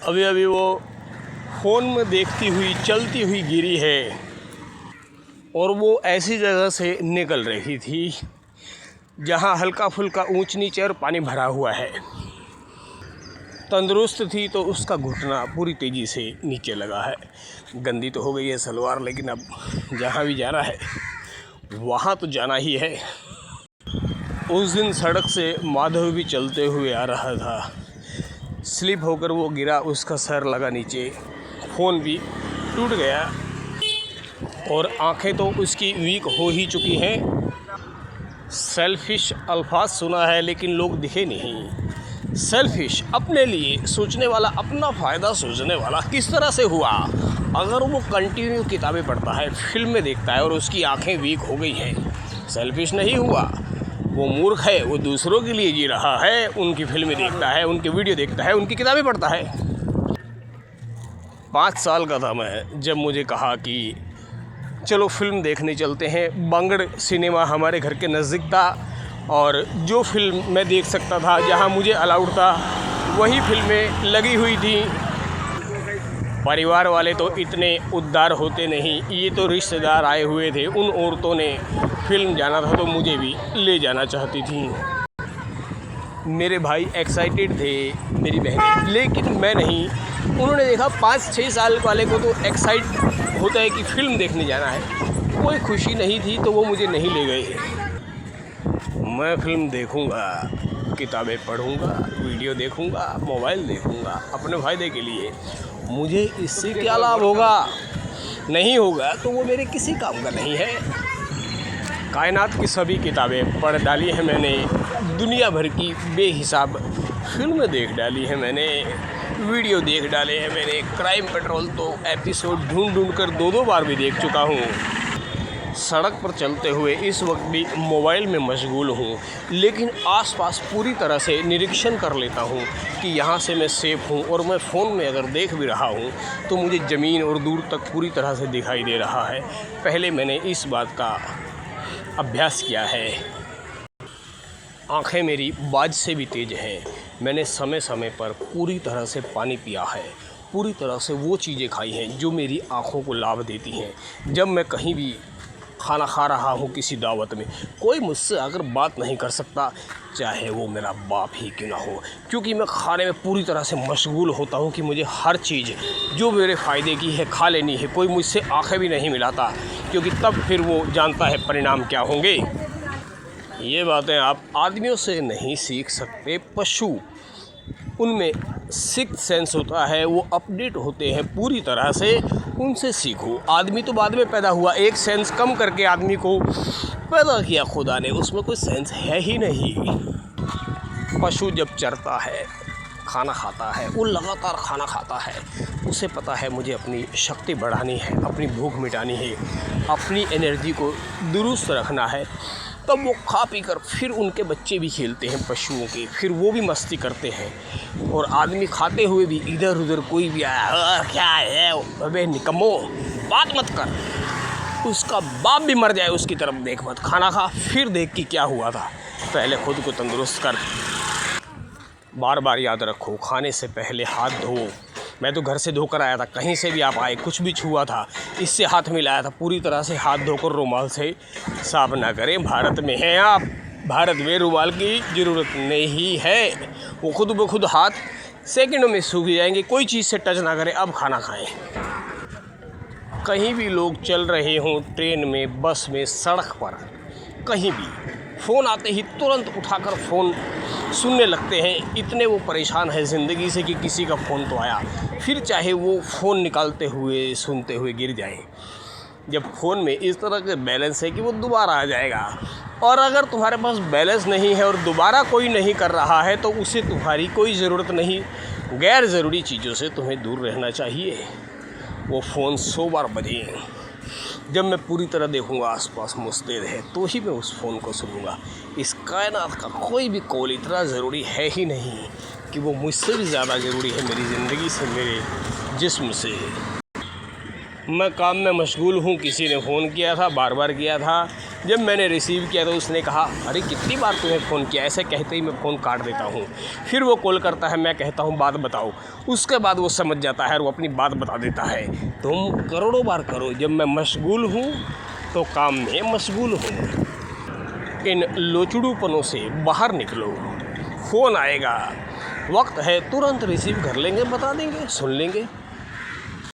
अभी अभी वो फ़ोन में देखती हुई चलती हुई गिरी है और वो ऐसी जगह से निकल रही थी जहाँ हल्का फुल्का ऊंच नीचे और पानी भरा हुआ है। तंदुरुस्त थी तो उसका घुटना पूरी तेज़ी से नीचे लगा है। गंदी तो हो गई है सलवार, लेकिन अब जहाँ भी जाना है वहाँ तो जाना ही है। उस दिन सड़क से माधव भी चलते हुए आ रहा था। स्लिप होकर वो गिरा, उसका सर लगा नीचे, फ़ोन भी टूट गया और आंखें तो उसकी वीक हो ही चुकी हैं। सेल्फिश अल्फाज सुना है लेकिन लोग दिखे नहीं। सेल्फिश, अपने लिए सोचने वाला, अपना फ़ायदा सोचने वाला किस तरह से हुआ? अगर वो कंटिन्यू किताबें पढ़ता है, फिल्में देखता है और उसकी आंखें वीक हो गई हैं, सेल्फिश नहीं हुआ। वो मूर्ख है, वो दूसरों के लिए जी रहा है, उनकी फिल्में देखता है, उनके वीडियो देखता है, उनकी किताबें पढ़ता है। 5 साल का था मैं जब मुझे कहा कि चलो फिल्म देखने चलते हैं। बांगड़ सिनेमा हमारे घर के नज़दीक था और जो फिल्म मैं देख सकता था, जहां मुझे अलाउड था, वही फिल्में लगी हुई थी। परिवार वाले तो इतने उदार होते नहीं, ये तो रिश्तेदार आए हुए थे। उन औरतों ने फिल्म जाना था तो मुझे भी ले जाना चाहती थी। मेरे भाई एक्साइटेड थे, मेरी बहनें, लेकिन मैं नहीं। उन्होंने देखा 5-6 साल वाले को तो एक्साइट होता है कि फ़िल्म देखने जाना है। कोई खुशी नहीं थी तो वो मुझे नहीं ले गए। मैं फ़िल्म देखूंगा, किताबें पढ़ूंगा, वीडियो देखूंगा, मोबाइल देखूंगा अपने फ़ायदे के लिए। मुझे इससे क्या लाभ होगा? नहीं होगा तो वो मेरे किसी काम का नहीं है। कायनात की सभी किताबें पढ़ डाली हैं मैंने, दुनिया भर की बेहिसाब फिल्में देख डाली हैं मैंने, वीडियो देख डाले हैं मैंने। क्राइम पेट्रोल तो एपिसोड ढूंढ कर 2-2 बार भी देख चुका हूँ। सड़क पर चलते हुए इस वक्त भी मोबाइल में मशगूल हूँ, लेकिन आसपास पूरी तरह से निरीक्षण कर लेता हूँ कि यहाँ से मैं सेफ़ हूँ। और मैं फ़ोन में अगर देख भी रहा हूँ तो मुझे ज़मीन और दूर तक पूरी तरह से दिखाई दे रहा है। पहले मैंने इस बात का अभ्यास किया है। आँखें मेरी बाज से भी तेज़ हैं। मैंने समय समय पर पूरी तरह से पानी पिया है, पूरी तरह से वो चीज़ें खाई हैं जो मेरी आँखों को लाभ देती हैं। जब मैं कहीं भी खाना खा रहा हूँ किसी दावत में, कोई मुझसे अगर बात नहीं कर सकता, चाहे वो मेरा बाप ही क्यों ना हो, क्योंकि मैं खाने में पूरी तरह से मशगूल होता हूँ कि मुझे हर चीज़ जो मेरे फ़ायदे की है खा लेनी है। कोई मुझसे आँखें भी नहीं मिलाता, क्योंकि तब फिर वो जानता है परिणाम क्या होंगे। ये बातें आप आदमियों से नहीं सीख सकते। पशु, उनमें सिक्स्थ सेंस होता है, वो अपडेट होते हैं पूरी तरह से, उनसे सीखो। आदमी तो बाद में पैदा हुआ, एक सेंस कम करके आदमी को पैदा किया खुदा ने, उसमें कोई सेंस है ही नहीं। पशु जब चरता है, खाना खाता है, वो लगातार खाना खाता है, उसे पता है मुझे अपनी शक्ति बढ़ानी है, अपनी भूख मिटानी है, अपनी एनर्जी को दुरुस्त रखना है। तब वो खा पी कर फिर उनके बच्चे भी खेलते हैं पशुओं के, फिर वो भी मस्ती करते हैं। और आदमी खाते हुए भी इधर उधर कोई भी आया, क्या है अबे निकम्मो, बात मत कर, उसका बाप भी मर जाए उसकी तरफ देख मत। खाना खा, फिर देख कि क्या हुआ था। पहले खुद को तंदुरुस्त कर। बार बार याद रखो, खाने से पहले हाथ धो। मैं तो घर से धोकर आया था, कहीं से भी आप आए, कुछ भी छुआ था, इससे हाथ मिलाया था, पूरी तरह से हाथ धोकर रुमाल से साफ ना करें। भारत में हैं आप, भारत में रुमाल की ज़रूरत नहीं है। वो खुद ब खुद हाथ सेकंडों में सूख जाएंगे। कोई चीज़ से टच ना करें, अब खाना खाएं। कहीं भी लोग चल रहे हों, ट्रेन में, बस में, सड़क पर, कहीं भी, फ़ोन आते ही तुरंत उठाकर फ़ोन सुनने लगते हैं। इतने वो परेशान है ज़िंदगी से कि किसी का फ़ोन तो आया, फिर चाहे वो फ़ोन निकालते हुए, सुनते हुए गिर जाए। जब फ़ोन में इस तरह के बैलेंस है कि वो दोबारा आ जाएगा, और अगर तुम्हारे पास बैलेंस नहीं है और दोबारा कोई नहीं कर रहा है तो उसे तुम्हारी कोई ज़रूरत नहीं। गैर ज़रूरी चीज़ों से तुम्हें दूर रहना चाहिए। वो फ़ोन 100 बार बजे, जब मैं पूरी तरह देखूंगा आसपास मुस्तैद है तो ही मैं उस फ़ोन को सुनूंगा। इस कायनात का कोई भी कॉल इतना ज़रूरी है ही नहीं कि वो मुझसे भी ज़्यादा ज़रूरी है मेरी ज़िंदगी से, मेरे जिस्म से। मैं काम में मशगूल हूँ, किसी ने फ़ोन किया था, बार बार किया था, जब मैंने रिसीव किया तो उसने कहा, अरे कितनी बार तुम्हें फ़ोन किया। ऐसे कहते ही मैं फ़ोन काट देता हूँ। फिर वो कॉल करता है, मैं कहता हूँ बात बताओ। उसके बाद वो समझ जाता है और वो अपनी बात बता देता है। तुम करोड़ों बार करो, जब मैं मशगूल हूँ तो काम में मशगूल हूँ। इन लोचड़ूपनों से बाहर निकलो। फ़ोन आएगा, वक्त है तुरंत रिसीव कर लेंगे, बता देंगे, सुन लेंगे।